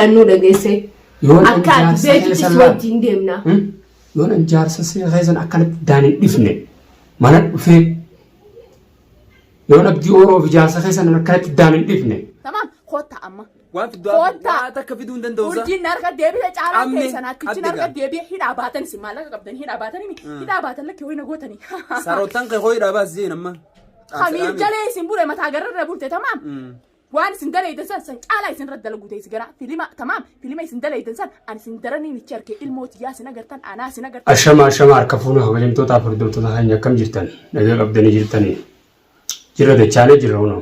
kadhannu dhageesse akka beekitti wajjin deemna yoon jaarsa seesan akkanatti daaniin dhifne mana dhufee yoon abdii oroo fi jaarsa keessan akkanatti daaniin dhifne tamam khotta amma waan fiddaa akka fiduu hin danda'u urjiin harka deebite caalaa keessan akkichin harka deebi'e hidhaa baatan si maallaqa qabdan hidhaa baatan lakkee hoyna gootanii sarootaan kee hoyidhaa baasiseen amma khamiir jalee isin bure mataa gararra bulte tamam waan isin dalaytan san caalaa isin raddala guutee isin gara filima isin dalaytan san ani isin daranii michi harkee ilmooti yaa isin agartan anaa isin agartan ashama harka fuuna hawwalimtoota afurdoottota hanya akkam jirtan nagaa qabdanii jirtanii jira dachaanee jira huno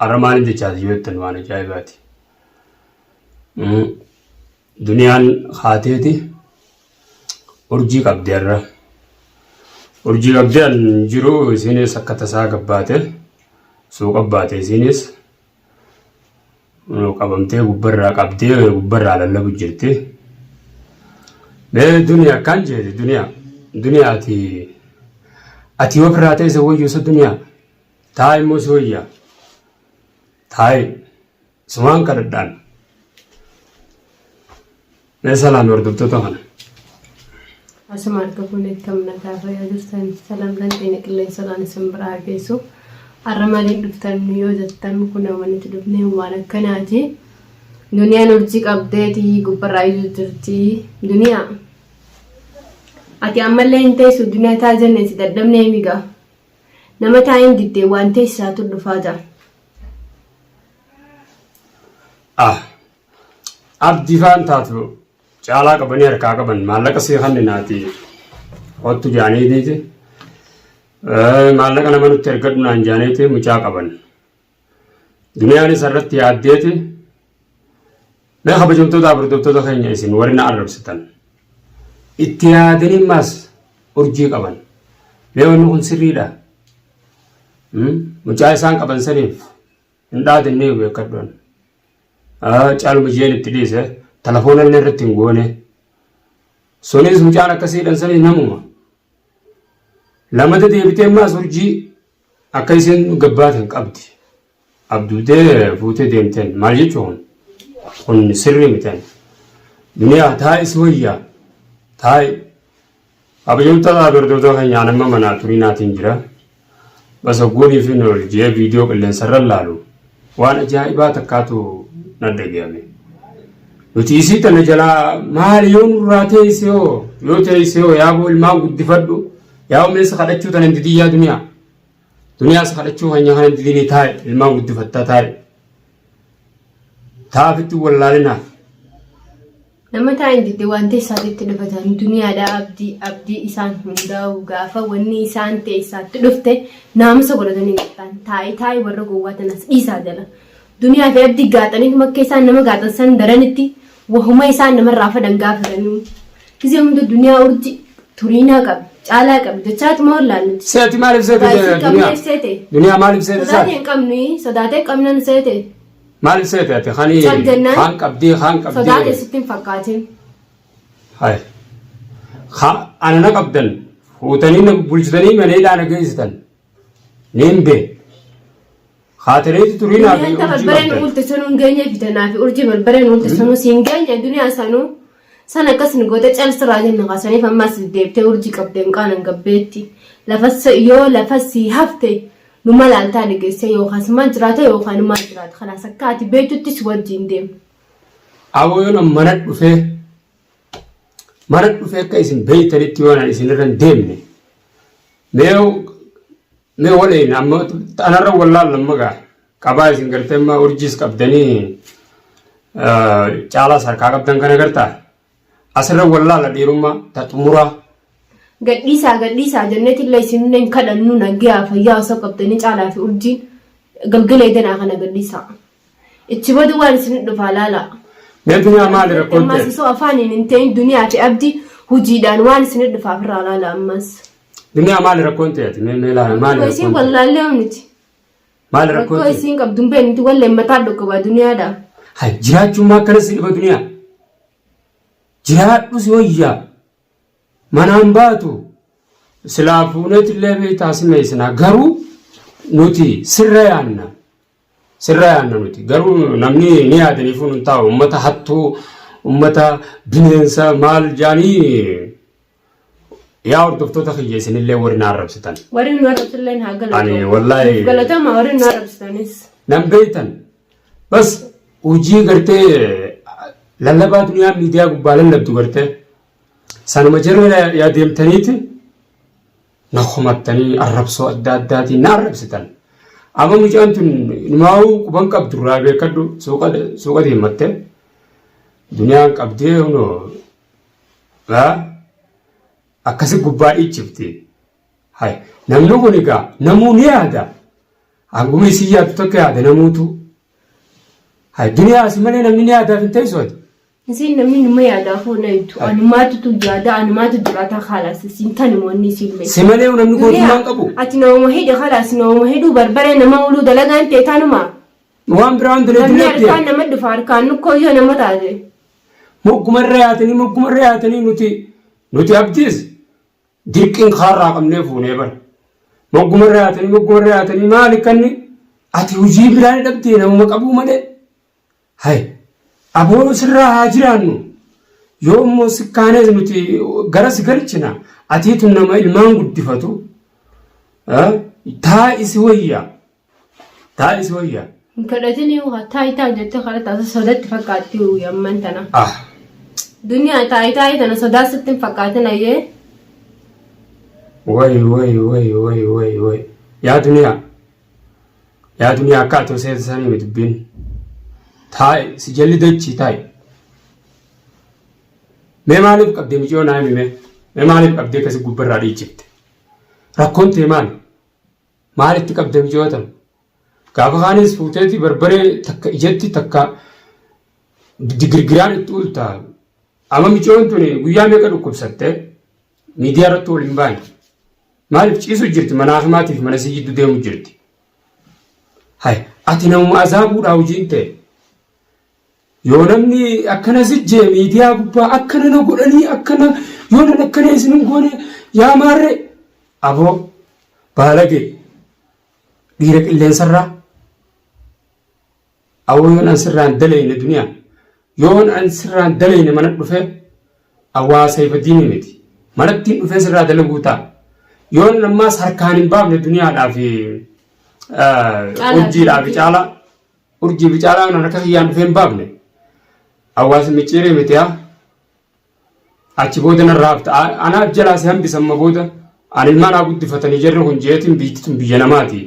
arramaanii dachaati yoottan waan ajaa'ibaati duniyaan haateeti urjii qabdeerra urjii qabdeen jiru isinis akka tasaa gabbaate suu qabbaate isinis qabamtee gubbarraa lallabu jirti mee duniyaa kan jeeti duniyaa ati yoo birraa ta'e isa wayyuusa duniyaa taa'e immoo si wayyaa taa'e sumaan kadhadhaan mee salaam hordoftoota kana asuma harka fuunetti amnataa fayyaa jirtan salaam lanteenya qilleensa laan isin biraa geessu har'a maaliin dhuftan yoo jettan kun walitti dhufnee waan akkanaati duniyaan urjii qabdeeti gubbarraa jirti duniyaa ati ammallee hin teessu duniyaa taa jennee si dadhabnee migaa nama taayin diddee waan teessaatu dhufaa jira abdii faan taatu caalaa qabanii harkaa qaban maallaqa seeqanne naati hottu jaaniitiiti maallaqa nama nutti ergadhu naan jaaneeti mucaa qaban duniyaanis irratti yaaddeeti mee kabajamtoota hordoftoota keenya isin warri na arrabsitan itti yaadanii maas urjii qaban mee wanni kun sirriidha mucaa isaan qaban saniif hin dhaadannee beekadhuan caaluma jeen itti dhiise telefoona illee irratti hin goone sunis mucaan akkasiidhan sanii namuma lamata deebitee maas urjii akka isin gabbaatin qabdi abduutee fuutee deemteen maal jechuun kun sirrii miteen duniyaa taa'is wayyaa taa'e kabajamtoota hordoftoota keenya nama manaa turii naatiin jira basa goonii fi jee viidiyoo qilleensarra laalu waan ajaa'ibaa takkaatu na dhagahame nuti isii tana jalaa maal yoo nurraa teessee yoo teessee yaaboo ilmaan guddifadhu yaa umeessa kadhachuu tan indidiyyaa duniyaas kadhachuu hanya kan indidini taa'e ilmaan guddifattaa taa'e taafitti wallaalinaaf nama taa'in diddee waan teessaatitti dhufatan duniyaadhaa abdii isaan hundaa'u gaafa wanni isaan teessaatti dhufte naamusa godhatanii qabatan taa'e warra gowwaatanas dhiisaa jala duniyaa fi abdii gaaxanii makka isaan nama gaaxan san daranitti wahuma isaan namarraa fadan gaafatanii gisee hunda duniyaa urji turiinaa qabi caalaa qabi jechaatu ma wallaallutti seeti maaliif seete duniyaa maaliif seete sodaatee qabnan seete maaliif seete ati haan qabdii sodaatee sittiin fakkaatiin hay anana qabdan fuutanii bulchitanii maneedhaan geessitan nimbe خاطريت ترينا في أنت بالبرين قلت سنو نجني في تنافي أرجع بالبرين قلت سنو سينجني الدنيا سنو سنة كسر قلت جالس راجل نقاشني فما سديبت أرجع قبضين كان قبضتي لفس هفتي نما لا تاني كيسي يو خاص ما جراته يو خان ما جرات خلاص كاتي بيتو تسود جندم أويون مرد بفه كيسين بيت ريتي وانا إسين رن ديمني mee waliin amma anarra wallaan lammaga qabaa isin gartee ma urjiis qabdanii caalaa sarkaa qabdan kana gartaa asirra wallaan la dhiirummaa taxumuraa gadhiisaa jenneetillee isin kadhannu nagyaa fayyaa osoo qabdanii caalaa fi urjiin galgalee danaa kana gadhiisaa ichi booda waan isin dhufaa laala mee duniyaa maali rakkoonte ammaasisoo afaaniin hin ta'in duniyaa fi abdii hojiidhaan waan isin dhufaaf irraa laala ammas دنيا مال ركونت يا تمام لا مال ركونت كويسين والله اليوم نتي مال ركونت كويسين قبضن بين انت ولا ما تعدك بالدنيا ده هاي جرات ما كرس بالدنيا جرات بس ويا ما نامباتو سلافونت اللي بيتاسمي سنا غرو نوتي سريانا sirraa yaadna nuti garuu namni ni yaadaniif nun taa'u ummata hattuu ummata bineensa maal jaanii yaa hordoftoota kiyya isinillee warri na arrabsitan. Warri nu arrabsitan haa galatamu. Ani wallaahi. Galatama warri nu arrabsitanis. Nam beektan bas hojii gartee lallabaa duniyaa miidiyaa gubbaa lallabdu gartee sanuma jala yaa deemtaniiti na komattanii arrabsoo adda addaatiin na arrabsitan. Amma mucaan tun numaa'uu quban qabdu irraa beekadhu suuqa deemattee duniyaan qabdee hunoo akkasi gubbaa dhiichifti. Namni kun egaa namuu ni yaada. Hanguma isii yaadu tokko yaada namuutu. Duniyaa asii malee namni ni yaadaaf hin teessooti. Isin namni nima yaadaaf oolaitu. Ani maatutu yaada ani maatu jiraata haalaas isin tani moonni isin beeku. Si malee namni gootummaan qabu. Ati nama hidhe haalaas nama hidhuu barbaree nama uluu dalagaan ta'e taanuma. Waan biraan dalagaa namni harkaan nama dhufa harkaan nukkoo yoo nama taate. Moggumarra yaatanii nuti abdiis dirqiin kaarraa qabnee fuunee bara. Moggumarra yaatanii maali kanni ati hojii biraan dhabdee namuma qabuu malee. Aboo sirraa haa jiraannu yoo immoo sikkaanees nuti garas galchina atiitu nama ilmaan guddifatu taa'isi wayyaa. Kadhatini taayitaa jettee kadhataa sodatti fakkaatti yamman tana. Duniyaa taayitaa tana sodaa sitti hin fakkaatin ayyee. Way. Yaa duniyaa akka ati osoo sanii miti dubbiin. Taa'e si jalli dachii taa'e. Mee maaliif qabdee miicoo naa himi mee maaliif qabdee akkasii gubbarraa dhiichifte? Rakkoon ta'e maali? Maalitti qabdee miicoo tan? Gaafa kaanis fuuteeti barbaree takka ijatti takka digirgiraan itti ultaa. Amma miicoon tuni guyyaa meeqa dhukkubsattee miidiyaa irratti waliin baane. Maaliif ciisu jirti mana hakimaatiif mana si jidduu deemu jirti? Ati namuma azaabuudhaa hojiin ta'e. Yoo namni akkana sijjee miidiyaa gubbaa akkana na godhanii akkana yoo nan akkana isin goone yaa maarre aboo baalagee dhiira qilleensarraa awoo yoon an sirraan dalayne duniyaa yoon an sirraan dalayne mana dhufe hawaasa ifadiini miti manattiin dhufee sirraa dalaguu ta'a yoon ammaas harkaan hin baafne duniyaadhaaf urjii bicaalaa nan akka kiyyaan dhufee hin baafne. Hawaasa micciiree miti achi booda narraa hafta anaaf jalaa si hambisamma booda ani ilmaan haa guddifatanii jirre kun jeetiin biittituun biyya namaati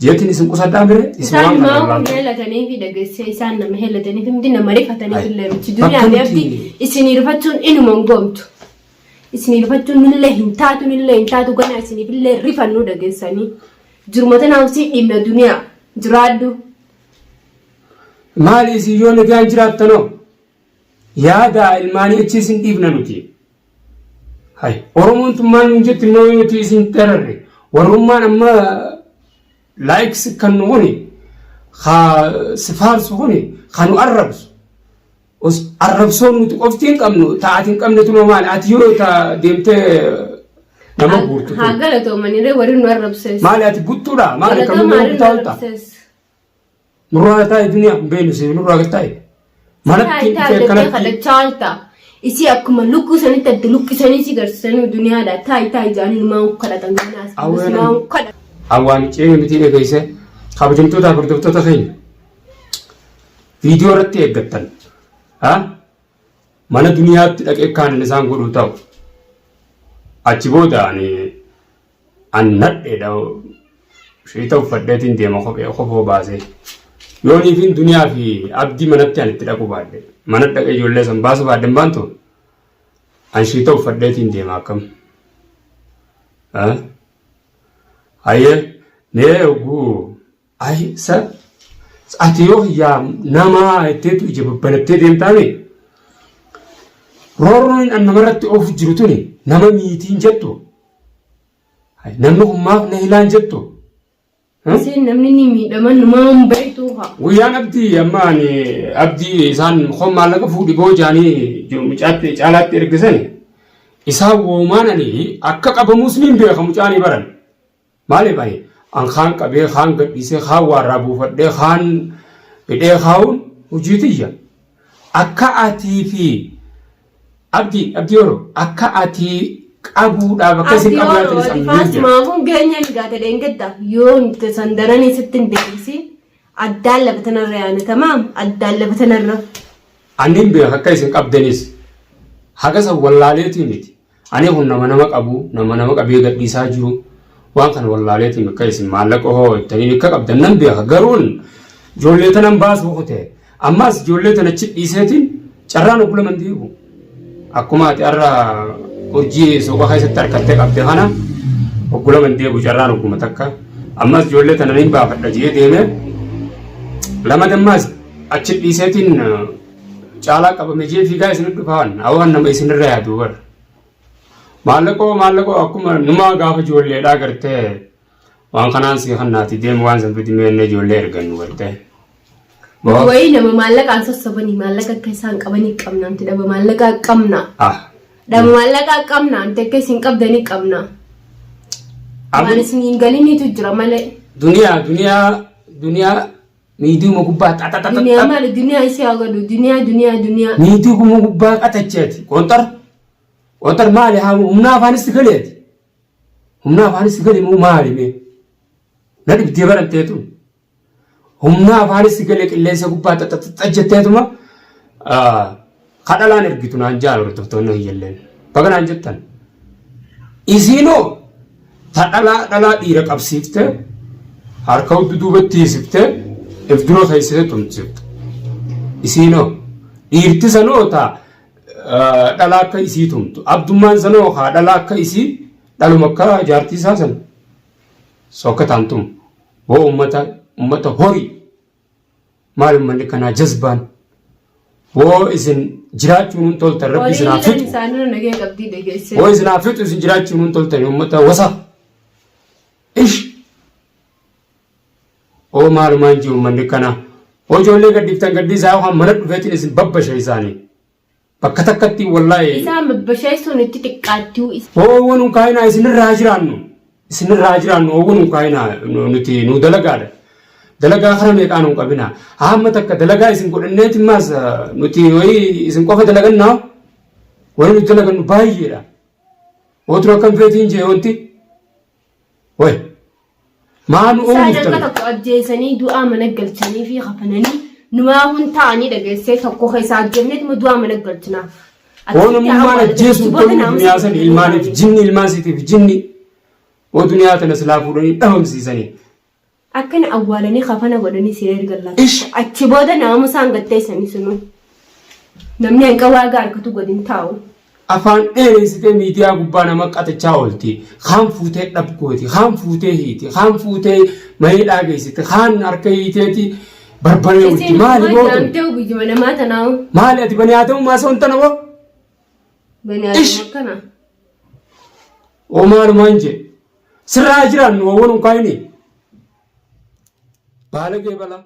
jeetiin isin qusadhaa mire isin waan kana irraa heelatanii fi dhageessee isaan nama heelatanii fi miti nama rifatanii illee miti duniyaa deemti isinii rifachuun inuma hin goomtu isinii rifachuun illee hin taatu gana isiniif illee rifannuu dhageessanii jirmata naamsii dhimna duniyaa jiraaddu. Maali isin yoo nagaan jiraattanoo? Yaada ilmaanii achi isin dhiifna nuti. Oromoon tun maal nuun jetti immoo nuti isin dararre. Warrummaan amma laayikis kan nu huni, sifaarsu huni, kan nu arrabsu. Arrabsoon nuti qofti hin qabnu, taa'ati hin qabne tuma maali? Ati yoo deemtee nama guurtu. Haa galatoomanii warri nu arrabsees. Maali ati buttuudha? Maali kan nu butaa'uudha? Nurraa taa'e duniyaa hin beeknu si nurraa taa'e. Manatti kadhachaa isi akkuma lukkuu sanitti adda lukkisanii si garsiisanii duniyaadha taayitaa ijaanii numaan kadhatan ganaas numaan kadhatan. Awwaan ceeni miti eegaise kabajamtoota hordoftoota keenya viidiyoo irratti eeggattan mana duniyaatti dhaqee kaan isaan godhuu ta'u achi booda ani nadheedha shiita uffadheetiin deema kophoo baasee. Yooniifin duniyaa fi abdii manatti ani itti dhaquu baadde mana dhaqee ijoollee san baasu baadden baantu an shiita uffadheetiin deema akkam. Hayyee mee oguu ati yoo yaa namaa itteetu ija babbalattee deemtaame roorroon an namarratti oofu jiru tuni nama miitiin jettu namni hummaaf na hilaan jettu. Isin namni ni miidhaman numaan beektu haa. Guyyaan abdii ammaan abdii isaan hommaa laga fuudhi boojaanii mucaatti caalaatti ergisani isaan woomaananii akka qabamuus ni beeka mucaanii baran. Maaliif an khaan qabee khaan gadhiisee khaan warraa buufadhee khaan hidhee kaa'uun hojiitiyya. Akka atii fi abdii yeroo akka atii qabuudhaaf akkasiin qabaatanis ammayyaa. Maafuun geenye ligaate dheengadda yoo sandaranii sitti hin beeksisi addaan lafatanarra yaane tamaam addaan lafatanarra. Anniin beeka akka isin qabdanis hagasa wallaaleetii miti. Ani kun nama qabu nama qabee gadhiisaa jiru waan kana wallaaleetii akka isin maallaqa hoo ittanii akka qabdan nan beeka garuun ijoollee tanan baasuu kute ammas ijoollee tana achi dhiiseetiin carraan oggula mandiibu akkuma ati har'a hojii suuqa keessatti harkattee qabde kana oggula mandiibu carraan ogguma takka ammas ijoollee tana niin baafadha jee deeme lama dammaas achi dhiiseetiin caalaa qabame jee fiigaa isin dhufaan awwaan nama isinirra yaadu bar maallaqoo akkuma numa gaafa ijoolleedhaa gartee waan kanaan si kannaati deemu waan sanfiti meenne ijoollee ergannu gartee. Wayii nama maallaqaan sossobanii maallaqa akka isaan qabanii qabna anti dhaba maallaqaa qabna. Dhaba maallaqaa qabna anti akka isin qabdanii qabna. Waan isin hin galiniitu jira malee. Duniyaa miidiyuma gubbaa xaxaxaxaxa. Duniyaa maali duniyaa isii haa godhu duniyaa. Miidiyuma gubbaa qaxacheeti qontar maali haa humna afaanis galeeti. Humna afaanis galee moo maali mee? Na dhibdee baranteetu. Humna afaanis galee qilleensa gubbaa xaxaxaxajetteetuma kadhalaan ergitu naan jaalu hordoftoonni hiyyeelleen. Baga naan jettan. Isiinoo dhalaa dhiira qabsiiftee harka hudduu duubatti hiisiftee ifduroo keessatti tumsifte. Isiinoo dhiirti sanoo ta'a dhalaa akka isii tumtu. Abdummaan sanoo haa dhalaa akka isii dhaluma akka jaartii isaa sana. Sokkataan tum. Boo ummata horii. Maal ummanni kanaa jazbaan. Boo isin jiraachuun hun toltan rabbi isinaa fixu. Boo isinaa fixu isin jiraachuun hun toltan ummata wasa. Ish. Oo maalumaan jiru ummanni kanaa. Oo ijoollee gaddiftan gaddiisaa waan mana dhufeetiin isin babbasha isaanii. Bakka takkatti wallahi. Isaan babbashaa sun itti xiqqaattuu. Oo wanun kaayinaa isinirraa jiraannu. Isinirraa jiraannu oo wanun kaayinaa nuti nu dalagaadha. Dalagaa kana meeqaa nu qabina. Hamma takka dalagaa isin godhanneeti maas nuti wayii isin qofa dalagannaa. Wayii nuti dalagannu baay'eedha. Ootu akkam feetiin jee wanti. Wayi. Maan oomishan. Isaan akka tokko ajjeesanii du'aa mana galchanii fi hafananii numaa hun ta'anii dhageessee tokko keessaa ajjeefneeti ma du'aa mana galchinaa. Oonamummaan ajjeesuun ta'uu duniyaa sani ilmaaniif jinni ilmaansiitiif jinni. Oo duniyaa tana silaa fuudhanii dhabamsiisanii. Akkana awwaalanii hafana godhanii si erga laata. Achi booda naamusaan gatteessanii sunu. Namni hanqa waagaa harkatu godhin taa'u. Afaan dheereessitee miidiyaa gubbaa nama qaxachaa oolti. Kaan fuutee dhabgooti, kaan fuutee hiiti, kaan fuutee mahiidhaa geessite, kaan harka hiiteeti barbaree ulti. Maali booda? Maali ati bani haatamu maasa wanta nama? Bani haatamu akkana? Oo maalumaan jee. Sirraa jiraannu oowwan hin kaayini. Baala gee balaa.